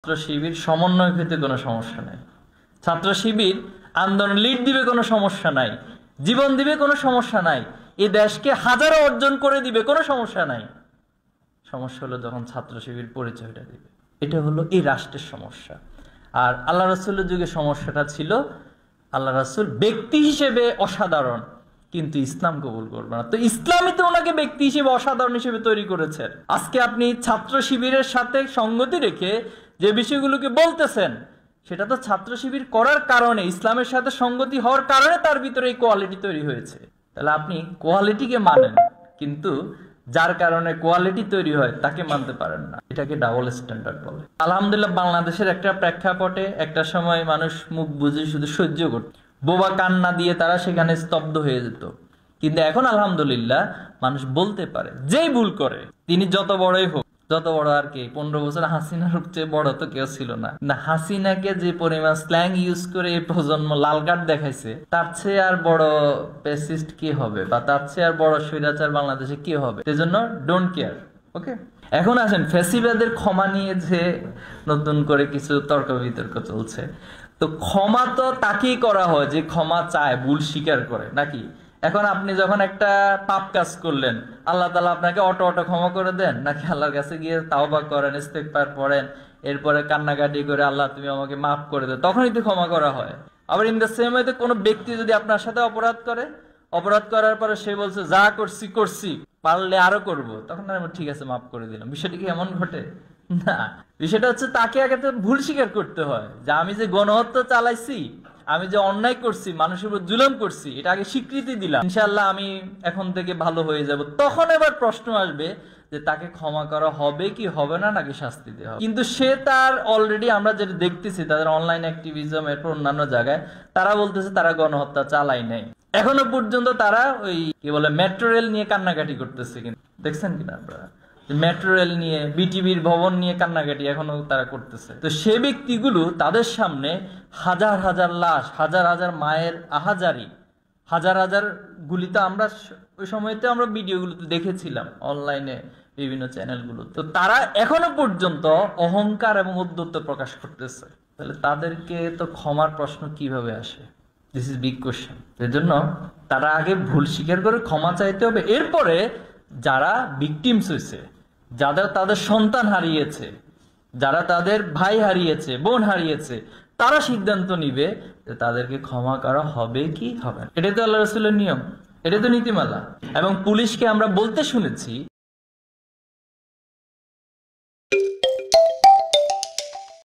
ছাত্র শিবির সমন্বয় হইতে কোনো সমস্যা নাই, ছাত্র শিবির আন্দোলন লিড দিবে কোনো সমস্যা নাই, জীবন দিবে কোনো সমস্যা নাই, এই দেশকে হাজারো অর্জন করে দিবে কোনো সমস্যা নাই। সমস্যা হলো যখন ছাত্র শিবির পরিচয়টা দিবে, এটা হলো এই রাষ্ট্রের সমস্যা। আর আল্লাহ রাসূলের যুগে সমস্যাটা ছিল আল্লাহ রাসূল ব্যক্তি হিসেবে অসাধারণ, কিন্তু ইসলাম কবুল করবে না। তো ইসলামই তো ওনাকে ব্যক্তি হিসেবে অসাধারণ হিসেবে তৈরি করেছে। আজকে আপনি ছাত্র শিবিরের সাথে সঙ্গতি রেখে যে বিষয়গুলোকে বলতেছেন, সেটা তো ছাত্র শিবির করার কারণে, ইসলামের সাথে সঙ্গতি হওয়ার কারণে তার ভিতরে এই কোয়ালিটি তৈরি হয়েছে। তাহলে আপনি কোয়ালিটিকে মানেন, কিন্তু যার কারণে কোয়ালিটি তৈরি হয় তাকে মানতে পারেন না, এটাকে ডাবল স্ট্যান্ডার্ড বলে। আলহামদুলিল্লাহ, বাংলাদেশের একটা প্রেক্ষাপটে একটা সময় মানুষ মুখ বুঝে শুধু সহ্য করত, বোবা কান্না দিয়ে তারা সেখানে স্তব্ধ হয়ে যেত। কিন্তু এখন আলহামদুলিল্লাহ মানুষ বলতে পারে, যেই ভুল করে তিনি যত বড়ই হোক, যত বড় আর কি 15 বছর হাসিনার চেয়ে বড় তো কেউ ছিল না। হাসিনাকে যে পরিমাণ স্ল্যাং ইউজ করে এই প্রজন্ম লাল কার্ড দেখাইছে, তার চেয়ে আর বড় পেসিস্ট কি হবে, বা তার চেয়ে আর বড় স্বৈরাচার বাংলাদেশে কি হবে। সেজন্য ডোন্ট কেয়ার। ওকে, এখন আসেন ফ্যাসিবাদের ক্ষমা নিয়ে যে নতুন করে কিছু তর্ক বিতর্ক চলছে। তো ক্ষমা তো তাকেই করা হয় যে ক্ষমা চায়, ভুল স্বীকার করে, নাকি? এখন আপনি যখন একটা পাপ কাজ করলেন, আল্লাহ তাআলা আপনাকে অটো ক্ষমা করে দেন, নাকি আল্লাহর কাছে গিয়ে তাওবা করেন, ইস্তেগফার পড়েন, এরপরে কান্নাকাটি করে আল্লাহ তুমি আমাকে মাফ করে দাও, তখনই তো ক্ষমা করা হয়। আবার ইন দ্য সেম ওয়েতে কোনো ব্যক্তি যদি আপনার সাথে অপরাধ করে, অপরাধ করার পরে সে বলছে যা করছি করছি, পারলে আরো করব, তখন ঠিক আছে মাফ করে দিলাম, বিষয়টা কি এমন ঘটে? না, বিষয়টা হচ্ছে তাকে আগে তো ভুল স্বীকার করতে হয়, যে আমি যে গণহত্যা চালাইছি, আমি যে অন্যায় করছি, মানুষের উপর জুলুম করছি, এটা আগে স্বীকৃতি দিলাম, ইনশাআল্লাহ আমি এখন থেকে ভালো হয়ে যাব। তখন এবার প্রশ্ন আসবে যে তাকে ক্ষমা করা হবে কি হবে না, নাকি শাস্তি দেওয়া হবে। কিন্তু সে তার অলরেডি আমরা যেটা দেখতেছি তাদের অনলাইন অ্যাক্টিভিজম এর অন্যান্য জায়গায়, তারা বলতেছে তারা গণহত্যা চালাই নাই। এখনো পর্যন্ত তারা ওই কি বলে মেট্রো রেল নিয়ে কান্নাকাটি করতেছে, কিন্তু দেখছেন কিনা আপনারা, মেট্রো রেল নিয়ে, বিটিভির ভবন নিয়ে কান্নাকাটি এখনো তারা করতেছে। তো সে ব্যক্তিগুলো, তাদের সামনে হাজার হাজার লাশ, হাজার হাজার মায়ের আহাজারি, হাজার হাজার গুলিতে, আমরা ওই সময়তে আমরা ভিডিওগুলোতে দেখেছিলাম অনলাইনে বিভিন্ন চ্যানেলগুলো। তো তারা এখনো পর্যন্ত অহংকার এবং উদ্ধত্ত প্রকাশ করতেছে, তাহলে তাদেরকে তো ক্ষমার প্রশ্ন কিভাবে আসে? This is big question. এর জন্য তারা আগে ভুল স্বীকার করে ক্ষমা চাইতে হবে, এরপরে যারা ভিকটিমস হয়েছে, যাদের তাদের সন্তান হারিয়েছে, যারা তাদের ভাই হারিয়েছে, বোন হারিয়েছে, তারা সিদ্ধান্ত নিবে যে তাদেরকে ক্ষমা করা হবে কি হবে না। এটাই তো আল্লাহ রাসূলের নিয়ম, এটাই তো নীতিমালা। এবং পুলিশকে আমরা বলতে শুনেছি